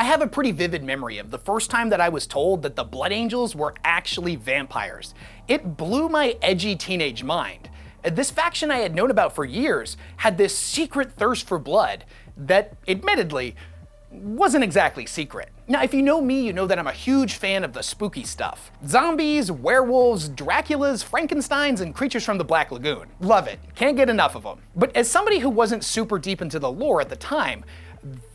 I have a pretty vivid memory of the first time that I was told that the Blood Angels were actually vampires. It blew my edgy teenage mind. This faction I had known about for years had this secret thirst for blood that, admittedly, wasn't exactly secret. Now, if you know me, you know that I'm a huge fan of the spooky stuff. Zombies, werewolves, Draculas, Frankensteins, and creatures from the Black Lagoon. Love it. Can't get enough of them. But as somebody who wasn't super deep into the lore at the time,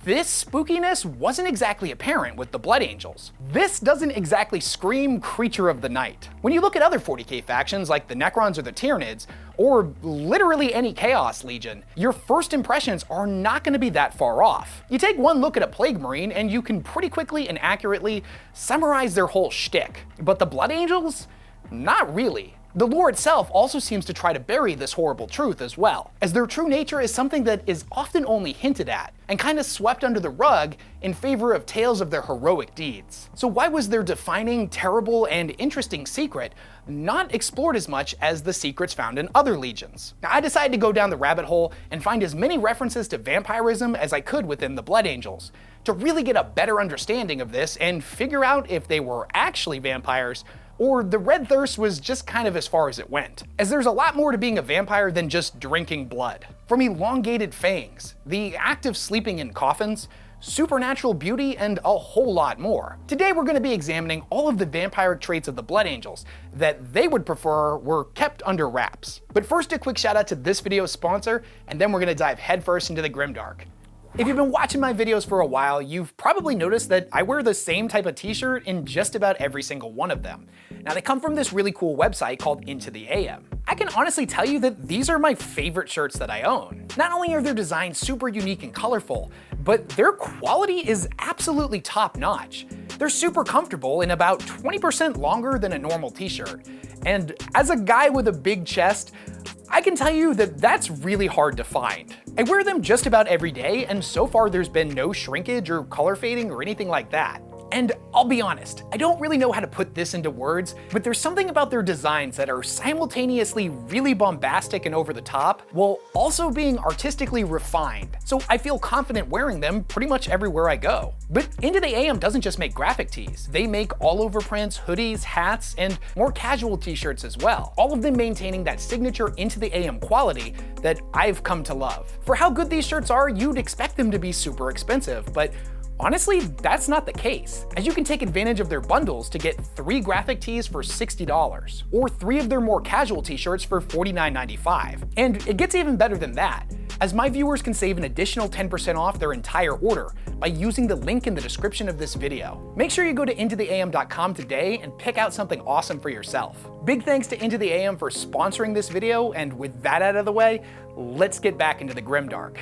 this spookiness wasn't exactly apparent with the Blood Angels. This doesn't exactly scream creature of the night. When you look at other 40k factions like the Necrons or the Tyranids, or literally any Chaos Legion, your first impressions are not going to be that far off. You take one look at a Plague Marine and you can pretty quickly and accurately summarize their whole shtick. But the Blood Angels? Not really. The lore itself also seems to try to bury this horrible truth as well, as their true nature is something that is often only hinted at, and kind of swept under the rug in favor of tales of their heroic deeds. So why was their defining, terrible, and interesting secret not explored as much as the secrets found in other legions? Now, I decided to go down the rabbit hole and find as many references to vampirism as I could within the Blood Angels, to really get a better understanding of this and figure out if they were actually vampires, or the red thirst was just kind of as far as it went. As there's a lot more to being a vampire than just drinking blood. From elongated fangs, the act of sleeping in coffins, supernatural beauty, and a whole lot more. Today we're going to be examining all of the vampiric traits of the Blood Angels that they would prefer were kept under wraps. But first, a quick shout out to this video's sponsor, and then we're going to dive headfirst into the grimdark. If you've been watching my videos for a while, you've probably noticed that I wear the same type of t-shirt in just about every single one of them. Now, they come from this really cool website called Into the AM. I can honestly tell you that these are my favorite shirts that I own. Not only are their designs super unique and colorful, but their quality is absolutely top-notch. They're super comfortable and about 20% longer than a normal t-shirt. And as a guy with a big chest, I can tell you that that's really hard to find. I wear them just about every day, and so far there's been no shrinkage or color fading or anything like that. And I'll be honest, I don't really know how to put this into words, but there's something about their designs that are simultaneously really bombastic and over the top, while also being artistically refined. So I feel confident wearing them pretty much everywhere I go. But Into the AM doesn't just make graphic tees. They make all over prints, hoodies, hats, and more casual t-shirts as well. All of them maintaining that signature Into the AM quality that I've come to love. For how good these shirts are, you'd expect them to be super expensive, but honestly, that's not the case, as you can take advantage of their bundles to get 3 graphic tees for $60, or 3 of their more casual t-shirts for $49.95. And it gets even better than that, as my viewers can save an additional 10% off their entire order by using the link in the description of this video. Make sure you go to intotheam.com today and pick out something awesome for yourself. Big thanks to Into the AM for sponsoring this video, and with that out of the way, let's get back into the grimdark.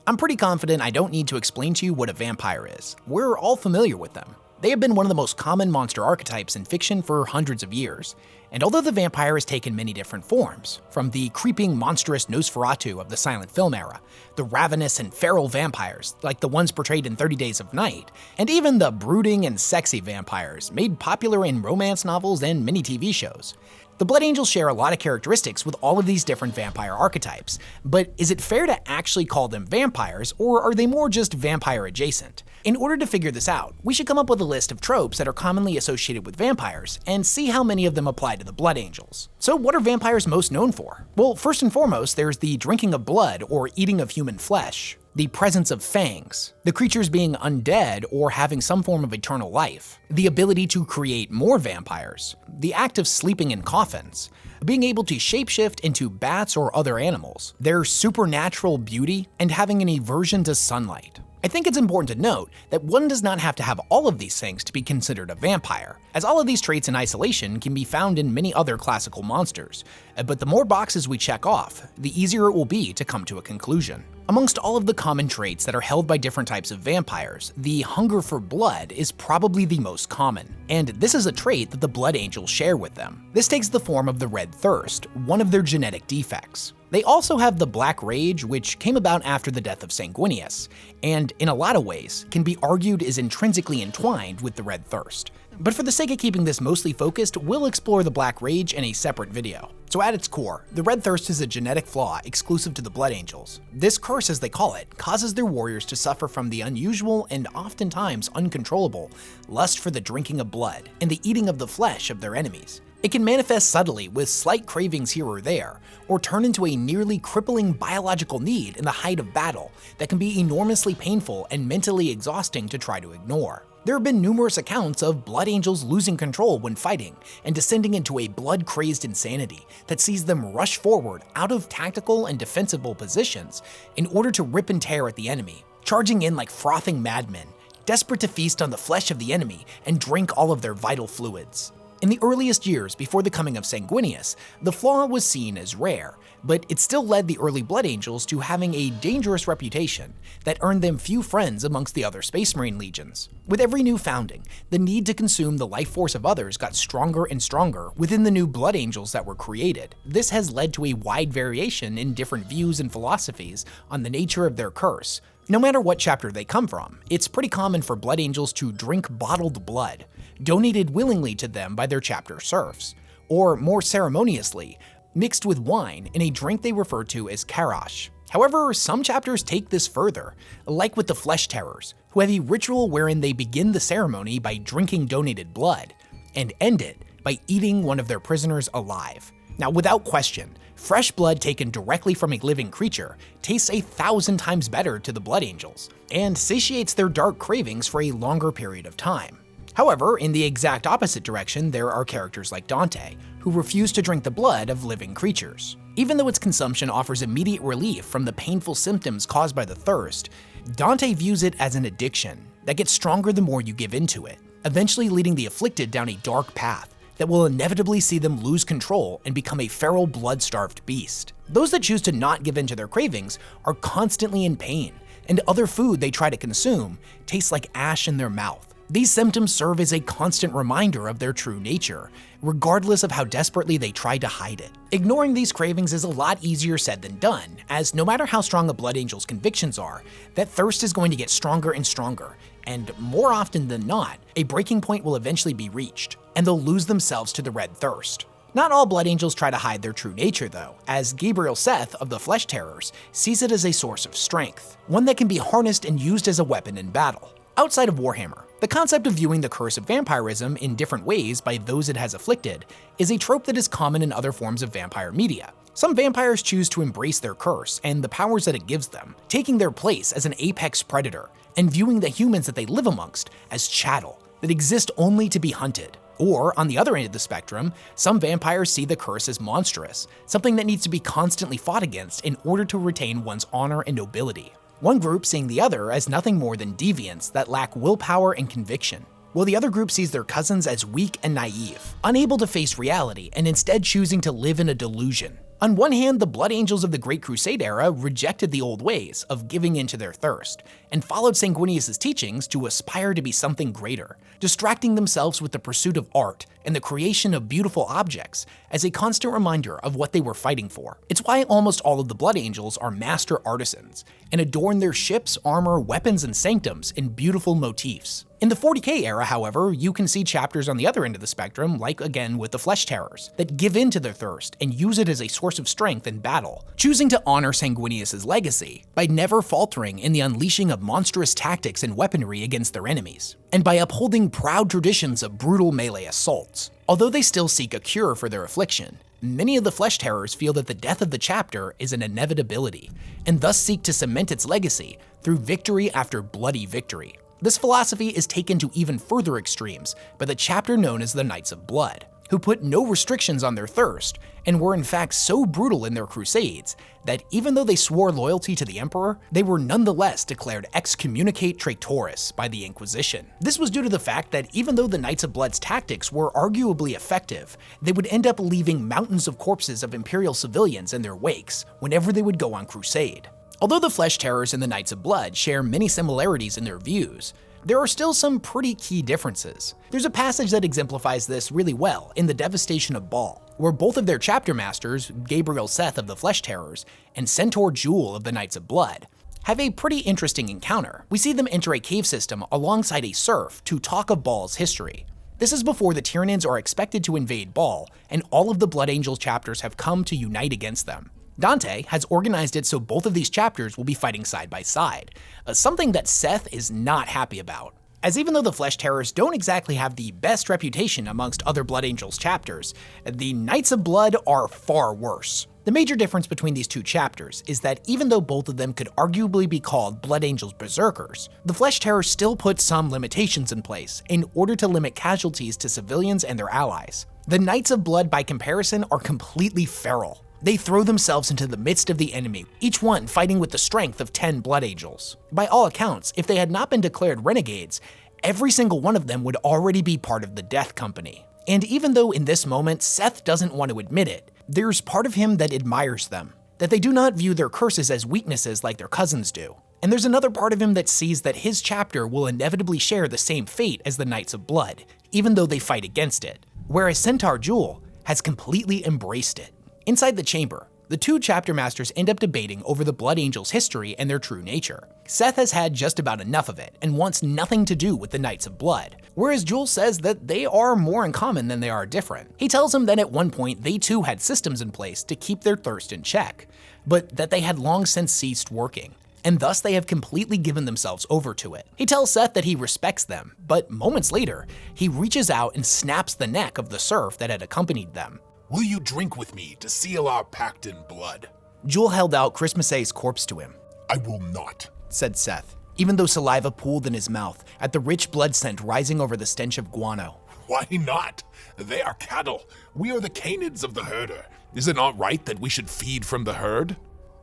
I'm pretty confident I don't need to explain to you what a vampire is. We're all familiar with them. They have been one of the most common monster archetypes in fiction for hundreds of years. And although the vampire has taken many different forms, from the creeping, monstrous Nosferatu of the silent film era, the ravenous and feral vampires, like the ones portrayed in 30 Days of Night, and even the brooding and sexy vampires made popular in romance novels and many TV shows. The Blood Angels share a lot of characteristics with all of these different vampire archetypes, but is it fair to actually call them vampires, or are they more just vampire adjacent? In order to figure this out, we should come up with a list of tropes that are commonly associated with vampires, and see how many of them apply to the Blood Angels. So what are vampires most known for? Well, first and foremost, there's the drinking of blood or eating of human flesh, the presence of fangs, the creatures being undead or having some form of eternal life, the ability to create more vampires, the act of sleeping in coffins, being able to shapeshift into bats or other animals, their supernatural beauty, and having an aversion to sunlight. I think it's important to note that one does not have to have all of these things to be considered a vampire, as all of these traits in isolation can be found in many other classical monsters, but the more boxes we check off, the easier it will be to come to a conclusion. Amongst all of the common traits that are held by different types of vampires, the hunger for blood is probably the most common, and this is a trait that the Blood Angels share with them. This takes the form of the red thirst, one of their genetic defects. They also have the Black Rage, which came about after the death of Sanguinius, and in a lot of ways can be argued is intrinsically entwined with the red thirst. But for the sake of keeping this mostly focused, we'll explore the Black Rage in a separate video. So at its core, the Red Thirst is a genetic flaw exclusive to the Blood Angels. This curse, as they call it, causes their warriors to suffer from the unusual and oftentimes uncontrollable lust for the drinking of blood and the eating of the flesh of their enemies. It can manifest subtly with slight cravings here or there, or turn into a nearly crippling biological need in the height of battle that can be enormously painful and mentally exhausting to try to ignore. There have been numerous accounts of Blood Angels losing control when fighting and descending into a blood-crazed insanity that sees them rush forward out of tactical and defensible positions in order to rip and tear at the enemy, charging in like frothing madmen, desperate to feast on the flesh of the enemy and drink all of their vital fluids. In the earliest years before the coming of Sanguinius, the flaw was seen as rare, but it still led the early Blood Angels to having a dangerous reputation that earned them few friends amongst the other Space Marine legions. With every new founding, the need to consume the life force of others got stronger and stronger within the new Blood Angels that were created. This has led to a wide variation in different views and philosophies on the nature of their curse. No matter what chapter they come from, it's pretty common for Blood Angels to drink bottled blood, donated willingly to them by their chapter serfs, or more ceremoniously, mixed with wine in a drink they refer to as karash. However, some chapters take this further, like with the Flesh Terrors, who have a ritual wherein they begin the ceremony by drinking donated blood, and end it by eating one of their prisoners alive. Now, without question, fresh blood taken directly from a living creature tastes 1,000 times better to the Blood Angels, and satiates their dark cravings for a longer period of time. However, in the exact opposite direction, there are characters like Dante, who refuse to drink the blood of living creatures. Even though its consumption offers immediate relief from the painful symptoms caused by the thirst, Dante views it as an addiction that gets stronger the more you give into it, eventually leading the afflicted down a dark path that will inevitably see them lose control and become a feral, blood-starved beast. Those that choose to not give in to their cravings are constantly in pain, and other food they try to consume tastes like ash in their mouth. These symptoms serve as a constant reminder of their true nature, regardless of how desperately they try to hide it. Ignoring these cravings is a lot easier said than done, as no matter how strong a Blood Angel's convictions are, that thirst is going to get stronger and stronger, and more often than not, a breaking point will eventually be reached, and they'll lose themselves to the Red Thirst. Not all Blood Angels try to hide their true nature though, as Gabriel Seth of the Flesh Terrors sees it as a source of strength, one that can be harnessed and used as a weapon in battle. Outside of Warhammer, the concept of viewing the curse of vampirism in different ways by those it has afflicted is a trope that is common in other forms of vampire media. Some vampires choose to embrace their curse and the powers that it gives them, taking their place as an apex predator and viewing the humans that they live amongst as chattel that exist only to be hunted. Or, on the other end of the spectrum, some vampires see the curse as monstrous, something that needs to be constantly fought against in order to retain one's honor and nobility. One group seeing the other as nothing more than deviants that lack willpower and conviction, while the other group sees their cousins as weak and naive, unable to face reality and instead choosing to live in a delusion. On one hand, the Blood Angels of the Great Crusade era rejected the old ways of giving in to their thirst, and followed Sanguinius' teachings to aspire to be something greater, distracting themselves with the pursuit of art and the creation of beautiful objects as a constant reminder of what they were fighting for. It's why almost all of the Blood Angels are master artisans, and adorn their ships, armor, weapons, and sanctums in beautiful motifs. In the 40K era, however, you can see chapters on the other end of the spectrum, like again with the Flesh Terrors, that give in to their thirst and use it as a source of strength in battle, choosing to honor Sanguinius' legacy by never faltering in the unleashing of monstrous tactics and weaponry against their enemies, and by upholding proud traditions of brutal melee assaults. Although they still seek a cure for their affliction, many of the Flesh Terrors feel that the death of the chapter is an inevitability, and thus seek to cement its legacy through victory after bloody victory. This philosophy is taken to even further extremes by the chapter known as the Knights of Blood, who put no restrictions on their thirst and were in fact so brutal in their crusades that even though they swore loyalty to the Emperor, they were nonetheless declared excommunicate traitoris by the Inquisition. This was due to the fact that even though the Knights of Blood's tactics were arguably effective, they would end up leaving mountains of corpses of Imperial civilians in their wakes whenever they would go on crusade. Although the Flesh Terrors and the Knights of Blood share many similarities in their views, there are still some pretty key differences. There's a passage that exemplifies this really well in the Devastation of Baal, where both of their chapter masters, Gabriel Seth of the Flesh Terrors and Centaur Jewel of the Knights of Blood, have a pretty interesting encounter. We see them enter a cave system alongside a serf to talk of Baal's history. This is before the Tyranids are expected to invade Baal, and all of the Blood Angels chapters have come to unite against them. Dante has organized it so both of these chapters will be fighting side by side, something that Seth is not happy about. As even though the Flesh Terrors don't exactly have the best reputation amongst other Blood Angels chapters, the Knights of Blood are far worse. The major difference between these two chapters is that even though both of them could arguably be called Blood Angels Berserkers, the Flesh Terrors still put some limitations in place in order to limit casualties to civilians and their allies. The Knights of Blood, by comparison, are completely feral. They throw themselves into the midst of the enemy, each one fighting with the strength of 10 Blood Angels. By all accounts, if they had not been declared renegades, every single one of them would already be part of the Death Company. And even though in this moment Seth doesn't want to admit it, there's part of him that admires them, that they do not view their curses as weaknesses like their cousins do. And there's another part of him that sees that his chapter will inevitably share the same fate as the Knights of Blood, even though they fight against it, whereas Centaur Jewel has completely embraced it. Inside the chamber, the two chapter masters end up debating over the Blood Angels' history and their true nature. Seth has had just about enough of it and wants nothing to do with the Knights of Blood, whereas Jewel says that they are more in common than they are different. He tells him that at one point they too had systems in place to keep their thirst in check, but that they had long since ceased working, and thus they have completely given themselves over to it. He tells Seth that he respects them, but moments later, he reaches out and snaps the neck of the serf that had accompanied them. Will you drink with me to seal our pact in blood? Jewel held out Christmas's corpse to him. I will not, said Seth, even though saliva pooled in his mouth at the rich blood scent rising over the stench of guano. Why not? They are cattle. We are the canids of the herder. Is it not right that we should feed from the herd?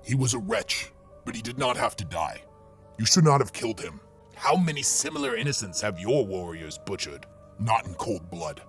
He was a wretch, but he did not have to die. You should not have killed him. How many similar innocents have your warriors butchered? Not in cold blood.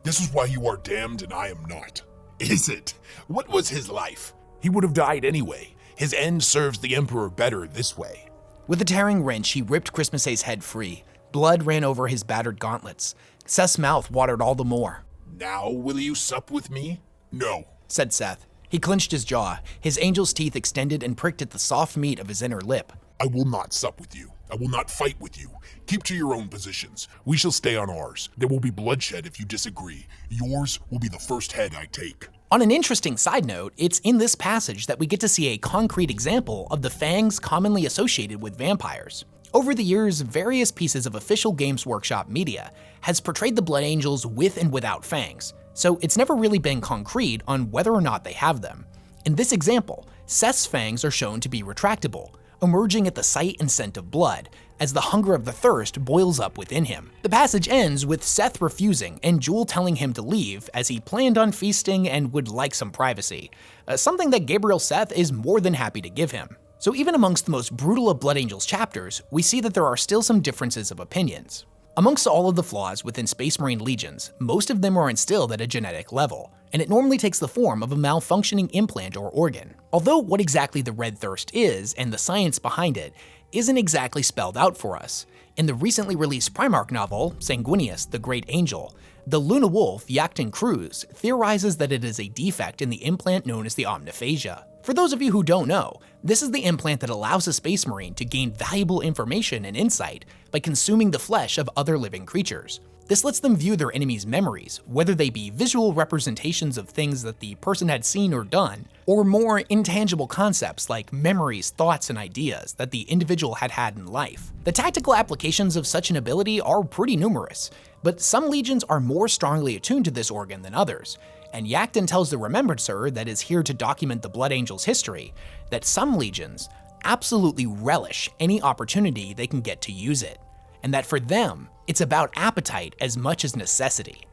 This is why you are damned and I am not. Is it? What was his life? He would have died anyway. His end serves the Emperor better this way. With a tearing wrench, he ripped Christmas's head free. Blood ran over his battered gauntlets. Seth's mouth watered all the more. Now will you sup with me? No, said Seth. He clenched his jaw, his angel's teeth extended and pricked at the soft meat of his inner lip. I will not sup with you. I will not fight with you. Keep to your own positions. We shall stay on ours. There will be bloodshed if you disagree. Yours will be the first head I take. On an interesting side note, it's in this passage that we get to see a concrete example of the fangs commonly associated with vampires. Over the years, various pieces of official Games Workshop media has portrayed the Blood Angels with and without fangs, so it's never really been concrete on whether or not they have them. In this example, Seth's fangs are shown to be retractable, emerging at the sight and scent of blood, as the hunger of the thirst boils up within him. The passage ends with Seth refusing and Jewel telling him to leave as he planned on feasting and would like some privacy, something that Gabriel Seth is more than happy to give him. So even amongst the most brutal of Blood Angels chapters, we see that there are still some differences of opinions. Amongst all of the flaws within Space Marine legions, most of them are instilled at a genetic level, and it normally takes the form of a malfunctioning implant or organ. Although what exactly the Red Thirst is and the science behind it isn't exactly spelled out for us, in the recently released Primarch novel, Sanguinius, the Great Angel, the Luna Wolf, Yachten Cruz, theorizes that it is a defect in the implant known as the omniphagia. For those of you who don't know, this is the implant that allows a Space Marine to gain valuable information and insight by consuming the flesh of other living creatures. This lets them view their enemies' memories, whether they be visual representations of things that the person had seen or done, or more intangible concepts like memories, thoughts, and ideas that the individual had had in life. The tactical applications of such an ability are pretty numerous, but some legions are more strongly attuned to this organ than others, and Yachten tells the Remembrancer that is here to document the Blood Angels' history that some legions absolutely relish any opportunity they can get to use it, and that for them, it's about appetite as much as necessity.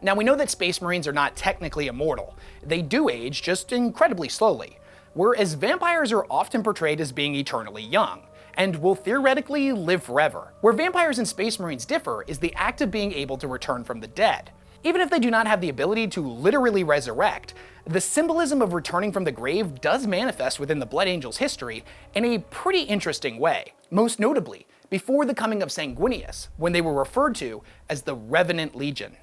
Now we know that Space Marines are not technically immortal. They do age, just incredibly slowly, whereas vampires are often portrayed as being eternally young, and will theoretically live forever. Where vampires and Space Marines differ is the act of being able to return from the dead. Even if they do not have the ability to literally resurrect, the symbolism of returning from the grave does manifest within the Blood Angels' history in a pretty interesting way. Most notably, before the coming of Sanguinius, when they were referred to as the Revenant Legion.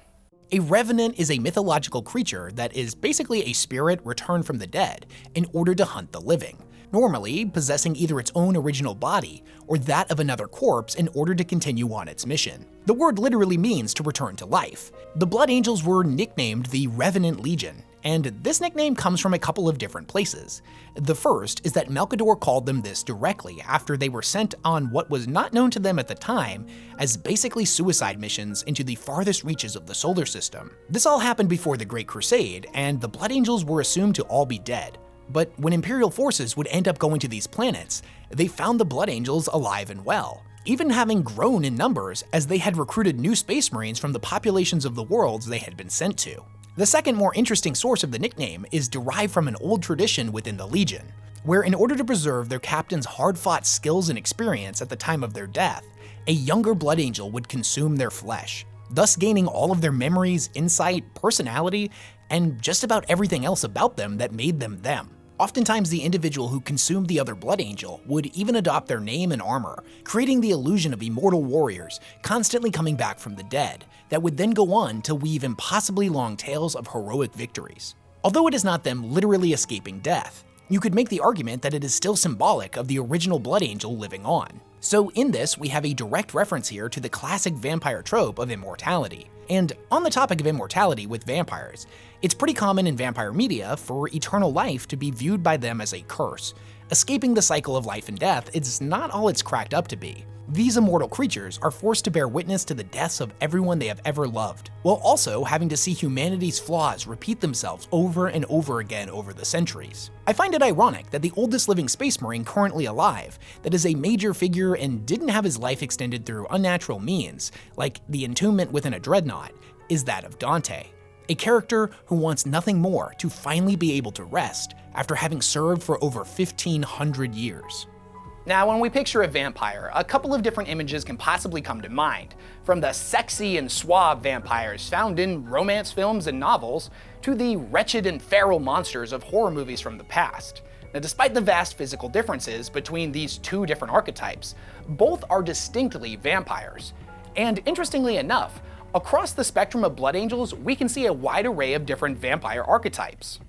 A Revenant is a mythological creature that is basically a spirit returned from the dead in order to hunt the living. normally possessing either its own original body or that of another corpse in order to continue on its mission. The word literally means to return to life. The Blood Angels were nicknamed the Revenant Legion, and this nickname comes from a couple of different places. The first is that Malcador called them this directly after they were sent on what was not known to them at the time as basically suicide missions into the farthest reaches of the solar system. This all happened before the Great Crusade, and the Blood Angels were assumed to all be dead. But when Imperial forces would end up going to these planets, they found the Blood Angels alive and well, even having grown in numbers as they had recruited new Space Marines from the populations of the worlds they had been sent to. The second, more interesting source of the nickname is derived from an old tradition within the Legion, where in order to preserve their captain's hard-fought skills and experience at the time of their death, a younger Blood Angel would consume their flesh, thus gaining all of their memories, insight, personality, and just about everything else about them that made them them. Oftentimes, the individual who consumed the other Blood Angel would even adopt their name and armor, creating the illusion of immortal warriors constantly coming back from the dead, that would then go on to weave impossibly long tales of heroic victories. Although it is not them literally escaping death, you could make the argument that it is still symbolic of the original Blood Angel living on. So in this, we have a direct reference here to the classic vampire trope of immortality. And on the topic of immortality with vampires, it's pretty common in vampire media for eternal life to be viewed by them as a curse. Escaping the cycle of life and death is not all it's cracked up to be. These immortal creatures are forced to bear witness to the deaths of everyone they have ever loved, while also having to see humanity's flaws repeat themselves over and over again over the centuries. I find it ironic that the oldest living Space Marine currently alive, that is a major figure and didn't have his life extended through unnatural means, like the entombment within a dreadnought, is that of Dante, a character who wants nothing more to finally be able to rest after having served for over 1,500 years. Now, when we picture a vampire, a couple of different images can possibly come to mind, from the sexy and suave vampires found in romance films and novels, to the wretched and feral monsters of horror movies from the past. Now, despite the vast physical differences between these two different archetypes, both are distinctly vampires. And interestingly enough, across the spectrum of Blood Angels, we can see a wide array of different vampire archetypes.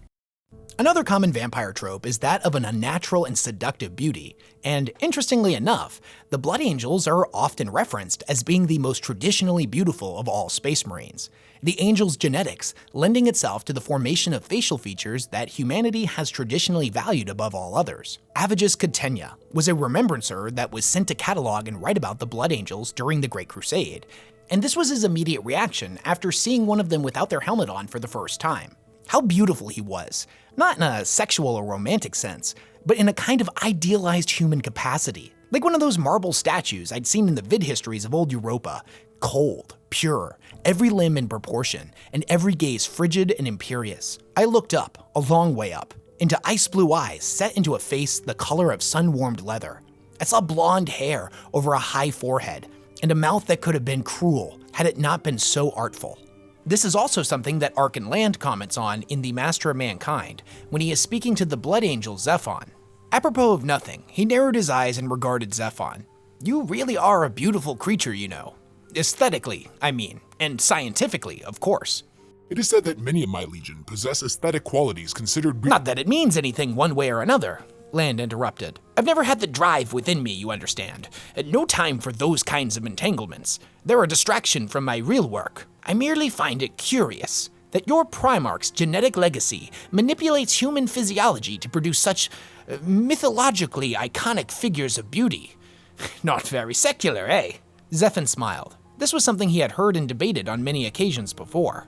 Another common vampire trope is that of an unnatural and seductive beauty, and interestingly enough, the Blood Angels are often referenced as being the most traditionally beautiful of all Space Marines, the Angel's genetics lending itself to the formation of facial features that humanity has traditionally valued above all others. Avigus Catenia was a remembrancer that was sent to catalog and write about the Blood Angels during the Great Crusade, and this was his immediate reaction after seeing one of them without their helmet on for the first time. How beautiful he was, not in a sexual or romantic sense, but in a kind of idealized human capacity. Like one of those marble statues I'd seen in the vid histories of old Europa, cold, pure, every limb in proportion, and every gaze frigid and imperious. I looked up, a long way up, into ice blue eyes set into a face the color of sun-warmed leather. I saw blonde hair over a high forehead, and a mouth that could have been cruel had it not been so artful. This is also something that Arkan Land comments on in The Master of Mankind, when he is speaking to the Blood Angel Zephon. Apropos of nothing, he narrowed his eyes and regarded Zephon. "You really are a beautiful creature, you know. Aesthetically, I mean, and scientifically, of course." It is said that many of my legion possess aesthetic qualities considered Not that it means anything one way or another, Land interrupted. "I've never had the drive within me, you understand. No time for those kinds of entanglements. They're a distraction from my real work. I merely find it curious that your Primarch's genetic legacy manipulates human physiology to produce such mythologically iconic figures of beauty. Not very secular, eh?" Zephon smiled. This was something he had heard and debated on many occasions before.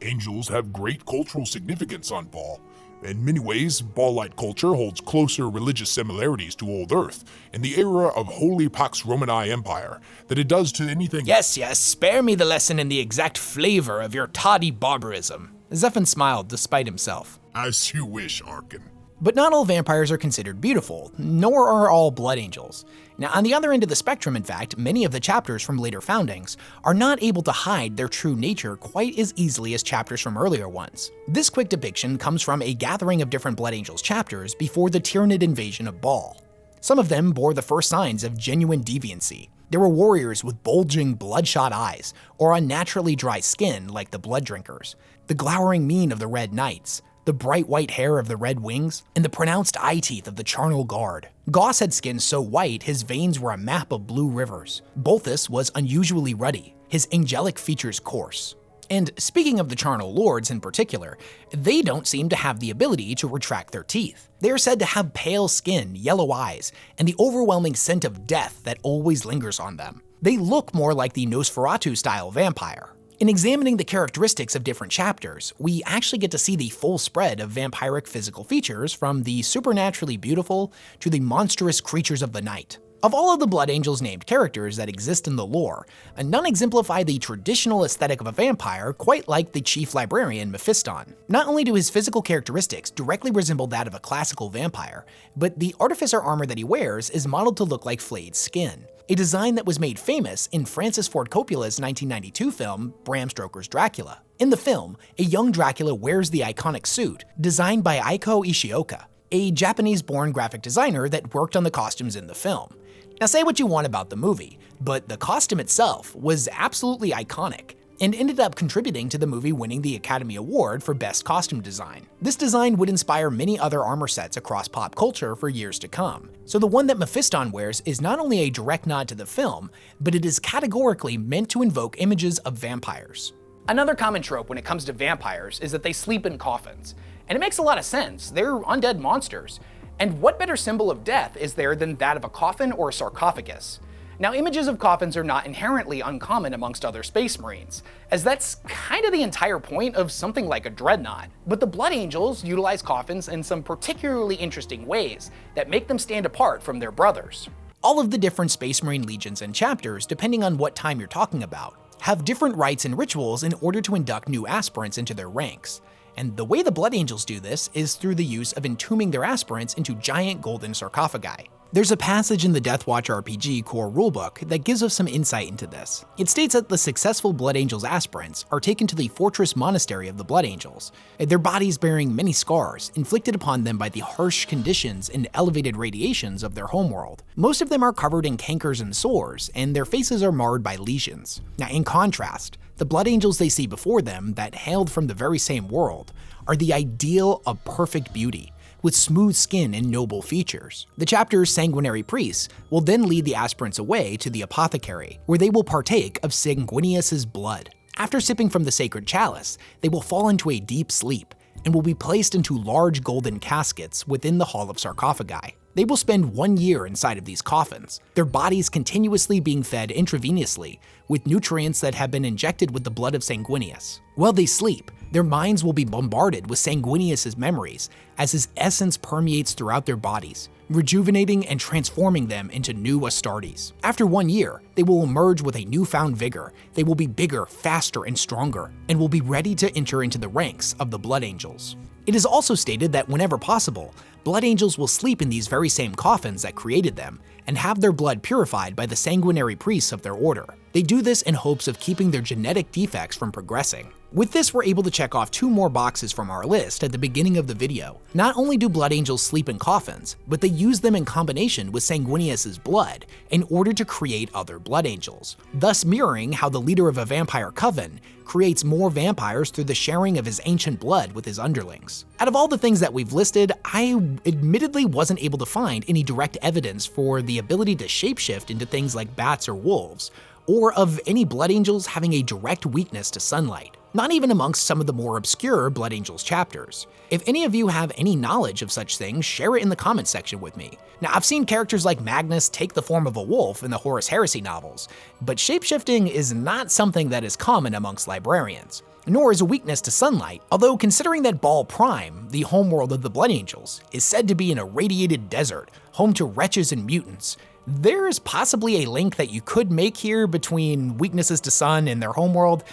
Angels have great cultural significance on Ball. In many ways, Ball-like culture holds closer religious similarities to Old Earth in the era of Holy Pax Romani Empire than it does to anything— Yes, spare me the lesson in the exact flavor of your toddy barbarism. Zephon smiled despite himself. As you wish, Arkan. But not all vampires are considered beautiful, nor are all Blood Angels. Now, on the other end of the spectrum, in fact, many of the chapters from later foundings are not able to hide their true nature quite as easily as chapters from earlier ones. This quick depiction comes from a gathering of different Blood Angels chapters before the Tyranid invasion of Baal. Some of them bore the first signs of genuine deviancy. There were warriors with bulging, bloodshot eyes, or unnaturally dry skin like the Blood Drinkers, the glowering mien of the Red Knights, the bright white hair of the red wings, and the pronounced eye teeth of the charnel guard. Goss had skin so white his veins were a map of blue rivers. Bolthus was unusually ruddy, his angelic features coarse. And speaking of the charnel lords in particular, they don't seem to have the ability to retract their teeth. They are said to have pale skin, yellow eyes, and the overwhelming scent of death that always lingers on them. They look more like the Nosferatu-style vampire. In examining the characteristics of different chapters, we actually get to see the full spread of vampiric physical features, from the supernaturally beautiful to the monstrous creatures of the night. Of all of the Blood Angels named characters that exist in the lore, none exemplify the traditional aesthetic of a vampire quite like the chief librarian Mephiston. Not only do his physical characteristics directly resemble that of a classical vampire, but the artificer armor that he wears is modeled to look like flayed skin, a design that was made famous in Francis Ford Coppola's 1992 film Bram Stoker's Dracula. In the film, a young Dracula wears the iconic suit designed by Eiko Ishioka, a Japanese-born graphic designer that worked on the costumes in the film. Now say what you want about the movie, but the costume itself was absolutely iconic and ended up contributing to the movie winning the Academy Award for Best Costume Design. This design would inspire many other armor sets across pop culture for years to come. So the one that Mephiston wears is not only a direct nod to the film, but it is categorically meant to invoke images of vampires. Another common trope when it comes to vampires is that they sleep in coffins. And it makes a lot of sense, they're undead monsters. And what better symbol of death is there than that of a coffin or a sarcophagus? Now, images of coffins are not inherently uncommon amongst other space marines, as that's kind of the entire point of something like a dreadnought. But the Blood Angels utilize coffins in some particularly interesting ways that make them stand apart from their brothers. All of the different Space Marine legions and chapters, depending on what time you're talking about, have different rites and rituals in order to induct new aspirants into their ranks. And the way the Blood Angels do this is through the use of entombing their aspirants into giant golden sarcophagi. There's a passage in the Deathwatch RPG core rulebook that gives us some insight into this. It states that the successful Blood Angels aspirants are taken to the Fortress Monastery of the Blood Angels, their bodies bearing many scars inflicted upon them by the harsh conditions and elevated radiations of their homeworld. Most of them are covered in cankers and sores, and their faces are marred by lesions. Now, in contrast, the Blood Angels they see before them, that hailed from the very same world, are the ideal of perfect beauty, with smooth skin and noble features. The chapter's sanguinary priests will then lead the aspirants away to the apothecary, where they will partake of Sanguinius's blood. After sipping from the sacred chalice, they will fall into a deep sleep and will be placed into large golden caskets within the Hall of Sarcophagi. They will spend 1 year inside of these coffins, their bodies continuously being fed intravenously with nutrients that have been injected with the blood of Sanguinius. While they sleep, their minds will be bombarded with Sanguinius's memories as his essence permeates throughout their bodies, rejuvenating and transforming them into new Astartes. After 1 year, they will emerge with a newfound vigor. They will be bigger, faster, and stronger, and will be ready to enter into the ranks of the Blood Angels. It is also stated that whenever possible, Blood Angels will sleep in these very same coffins that created them, and have their blood purified by the sanguinary priests of their order. They do this in hopes of keeping their genetic defects from progressing. With this, we're able to check off 2 more boxes from our list at the beginning of the video. Not only do Blood Angels sleep in coffins, but they use them in combination with Sanguinius's blood in order to create other Blood Angels, thus mirroring how the leader of a vampire coven creates more vampires through the sharing of his ancient blood with his underlings. Out of all the things that we've listed, I admittedly wasn't able to find any direct evidence for the ability to shapeshift into things like bats or wolves, or of any Blood Angels having a direct weakness to sunlight, not even amongst some of the more obscure Blood Angels chapters. If any of you have any knowledge of such things, share it in the comments section with me. Now, I've seen characters like Magnus take the form of a wolf in the Horus Heresy novels, but shapeshifting is not something that is common amongst librarians, nor is a weakness to sunlight, although considering that Baal Prime, the homeworld of the Blood Angels, is said to be an irradiated desert, home to wretches and mutants, there is possibly a link that you could make here between weaknesses to sun and their homeworld,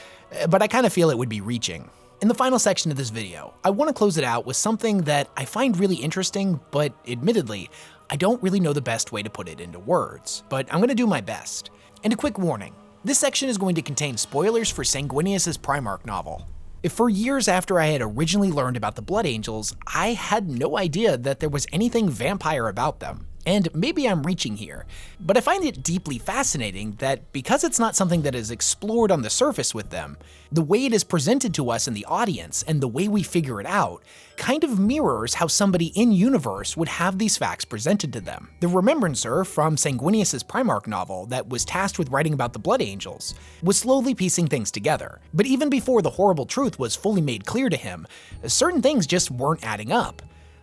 but I kind of feel it would be reaching. In the final section of this video, I want to close it out with something that I find really interesting, but admittedly, I don't really know the best way to put it into words, but I'm going to do my best. And a quick warning, this section is going to contain spoilers for Sanguinius's Primarch novel. For years after I had originally learned about the Blood Angels, I had no idea that there was anything vampire about them. And maybe I'm reaching here, but I find it deeply fascinating that because it's not something that is explored on the surface with them, the way it is presented to us in the audience and the way we figure it out kind of mirrors how somebody in-universe would have these facts presented to them. The Remembrancer from Sanguinius's Primarch novel that was tasked with writing about the Blood Angels was slowly piecing things together, but even before the horrible truth was fully made clear to him, certain things just weren't adding up.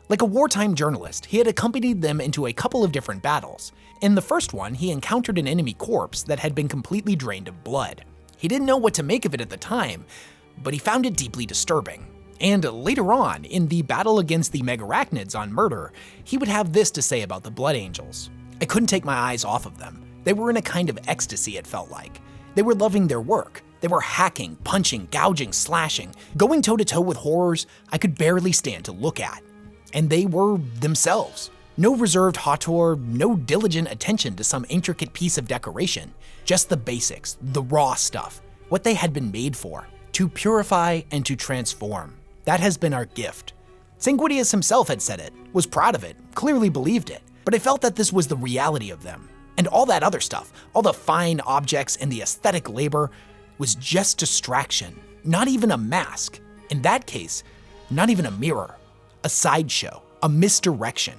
Like a wartime journalist, he had accompanied them into a couple of different battles. In the first one, he encountered an enemy corpse that had been completely drained of blood. He didn't know what to make of it at the time, but he found it deeply disturbing. And later on, in the battle against the Megarachnids on Murder, he would have this to say about the Blood Angels. I couldn't take my eyes off of them. They were in a kind of ecstasy, it felt like. They were loving their work. They were hacking, punching, gouging, slashing, going toe-to-toe with horrors I could barely stand to look at. And they were themselves. No reserved hauteur, no diligent attention to some intricate piece of decoration. Just the basics, the raw stuff, what they had been made for, to purify and to transform. That has been our gift. Sanguinius himself had said it, was proud of it, clearly believed it, but I felt that this was the reality of them. And all that other stuff, all the fine objects and the aesthetic labor, was just distraction, not even a mask. In that case, not even a mirror. A sideshow, a misdirection.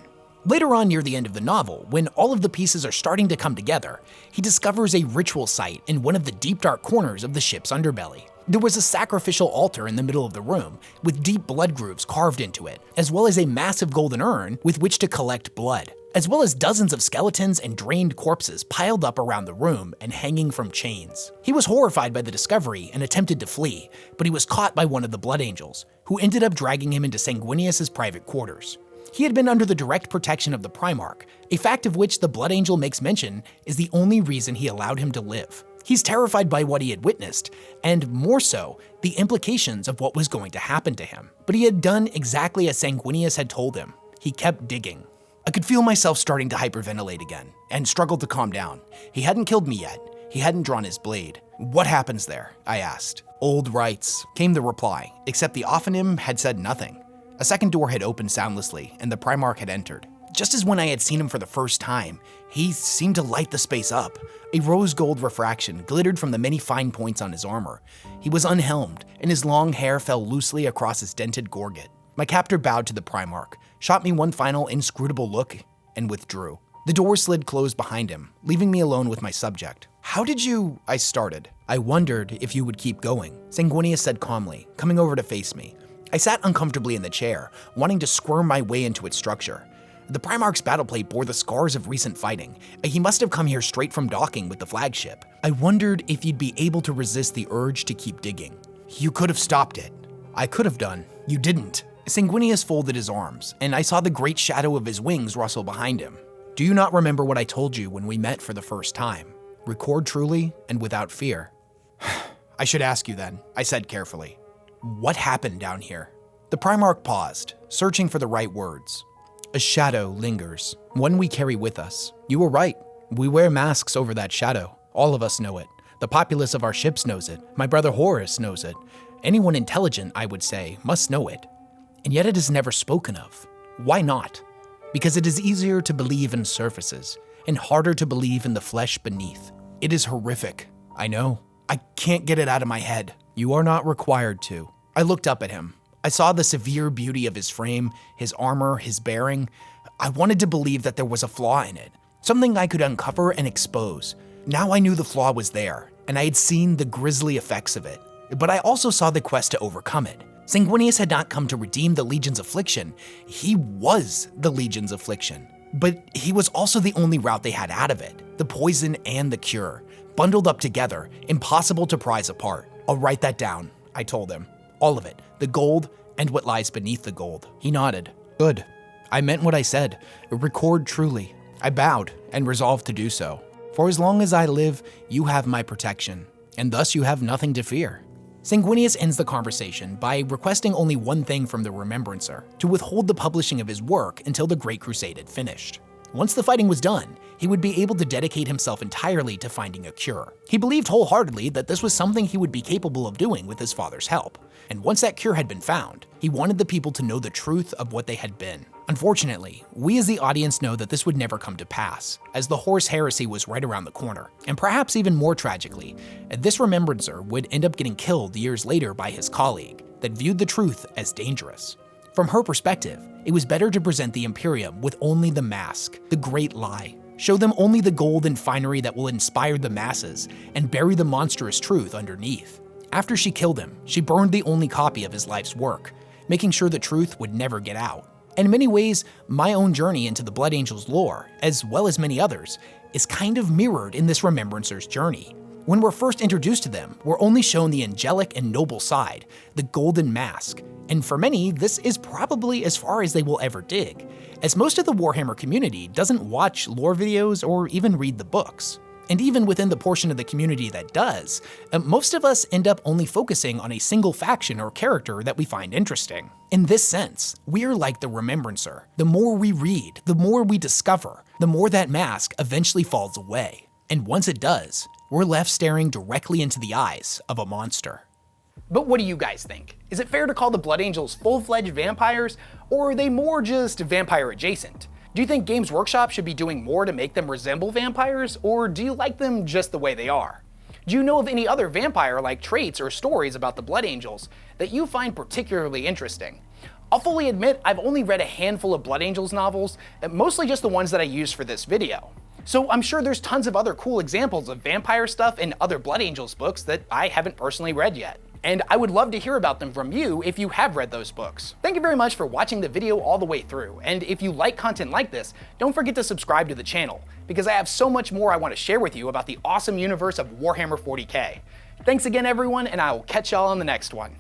Later on near the end of the novel, when all of the pieces are starting to come together, he discovers a ritual site in one of the deep dark corners of the ship's underbelly. There was a sacrificial altar in the middle of the room, with deep blood grooves carved into it, as well as a massive golden urn with which to collect blood, as well as dozens of skeletons and drained corpses piled up around the room and hanging from chains. He was horrified by the discovery and attempted to flee, but he was caught by one of the Blood Angels, who ended up dragging him into Sanguinius's private quarters. He had been under the direct protection of the Primarch, a fact of which the Blood Angel makes mention is the only reason he allowed him to live. He's terrified by what he had witnessed, and more so, the implications of what was going to happen to him. But he had done exactly as Sanguinius had told him. He kept digging. I could feel myself starting to hyperventilate again, and struggled to calm down. He hadn't killed me yet. He hadn't drawn his blade. What happens there? I asked. Old rights, came the reply, except the Ophanim had said nothing. A second door had opened soundlessly, and the Primarch had entered. Just as when I had seen him for the first time, he seemed to light the space up. A rose gold refraction glittered from the many fine points on his armor. He was unhelmed, and his long hair fell loosely across his dented gorget. My captor bowed to the Primarch, shot me one final inscrutable look, and withdrew. The door slid closed behind him, leaving me alone with my subject. How did you... I started. I wondered if you would keep going, Sanguinius said calmly, coming over to face me. I sat uncomfortably in the chair, wanting to squirm my way into its structure. The Primarch's battleplate bore the scars of recent fighting. He must have come here straight from docking with the flagship. I wondered if you'd be able to resist the urge to keep digging. You could have stopped it. I could have done. You didn't. Sanguinius folded his arms, and I saw the great shadow of his wings rustle behind him. Do you not remember what I told you when we met for the first time? Record truly and without fear. I should ask you then, I said carefully. What happened down here? The Primarch paused, searching for the right words. A shadow lingers, one we carry with us. You were right. We wear masks over that shadow. All of us know it. The populace of our ships knows it. My brother Horus knows it. Anyone intelligent, I would say, must know it. And yet it is never spoken of. Why not? Because it is easier to believe in surfaces and harder to believe in the flesh beneath. It is horrific. I know. I can't get it out of my head. You are not required to. I looked up at him. I saw the severe beauty of his frame, his armor, his bearing. I wanted to believe that there was a flaw in it, something I could uncover and expose. Now I knew the flaw was there, and I had seen the grisly effects of it. But I also saw the quest to overcome it. Sanguinius had not come to redeem the Legion's affliction. He was the Legion's affliction. But he was also the only route they had out of it, the poison and the cure, bundled up together, impossible to prize apart. I'll write that down, I told him. All of it, the gold and what lies beneath the gold. He nodded. Good. I meant what I said. Record truly. I bowed and resolved to do so. For as long as I live, you have my protection, and thus you have nothing to fear. Sanguinius ends the conversation by requesting only one thing from the Remembrancer, to withhold the publishing of his work until the Great Crusade had finished. Once the fighting was done, he would be able to dedicate himself entirely to finding a cure. He believed wholeheartedly that this was something he would be capable of doing with his father's help. And once that cure had been found, he wanted the people to know the truth of what they had been. Unfortunately, we as the audience know that this would never come to pass, as the Horse Heresy was right around the corner, and perhaps even more tragically, this Remembrancer would end up getting killed years later by his colleague that viewed the truth as dangerous. From her perspective, it was better to present the Imperium with only the mask, the great lie, show them only the gold and finery that will inspire the masses, and bury the monstrous truth underneath. After she killed him, she burned the only copy of his life's work, making sure the truth would never get out. In many ways, my own journey into the Blood Angels lore, as well as many others, is kind of mirrored in this Remembrancer's journey. When we're first introduced to them, we're only shown the angelic and noble side, the golden mask, and for many, this is probably as far as they will ever dig, as most of the Warhammer community doesn't watch lore videos or even read the books. And even within the portion of the community that does, most of us end up only focusing on a single faction or character that we find interesting. In this sense, we're like the Remembrancer. The more we read, the more we discover, the more that mask eventually falls away. And once it does, we're left staring directly into the eyes of a monster. But what do you guys think? Is it fair to call the Blood Angels full-fledged vampires, or are they more just vampire adjacent? Do you think Games Workshop should be doing more to make them resemble vampires, or do you like them just the way they are? Do you know of any other vampire-like traits or stories about the Blood Angels that you find particularly interesting? I'll fully admit I've only read a handful of Blood Angels novels, mostly just the ones that I used for this video. So I'm sure there's tons of other cool examples of vampire stuff in other Blood Angels books that I haven't personally read yet. And I would love to hear about them from you if you have read those books. Thank you very much for watching the video all the way through, and if you like content like this, don't forget to subscribe to the channel, because I have so much more I want to share with you about the awesome universe of Warhammer 40K. Thanks again everyone, and I will catch y'all on the next one.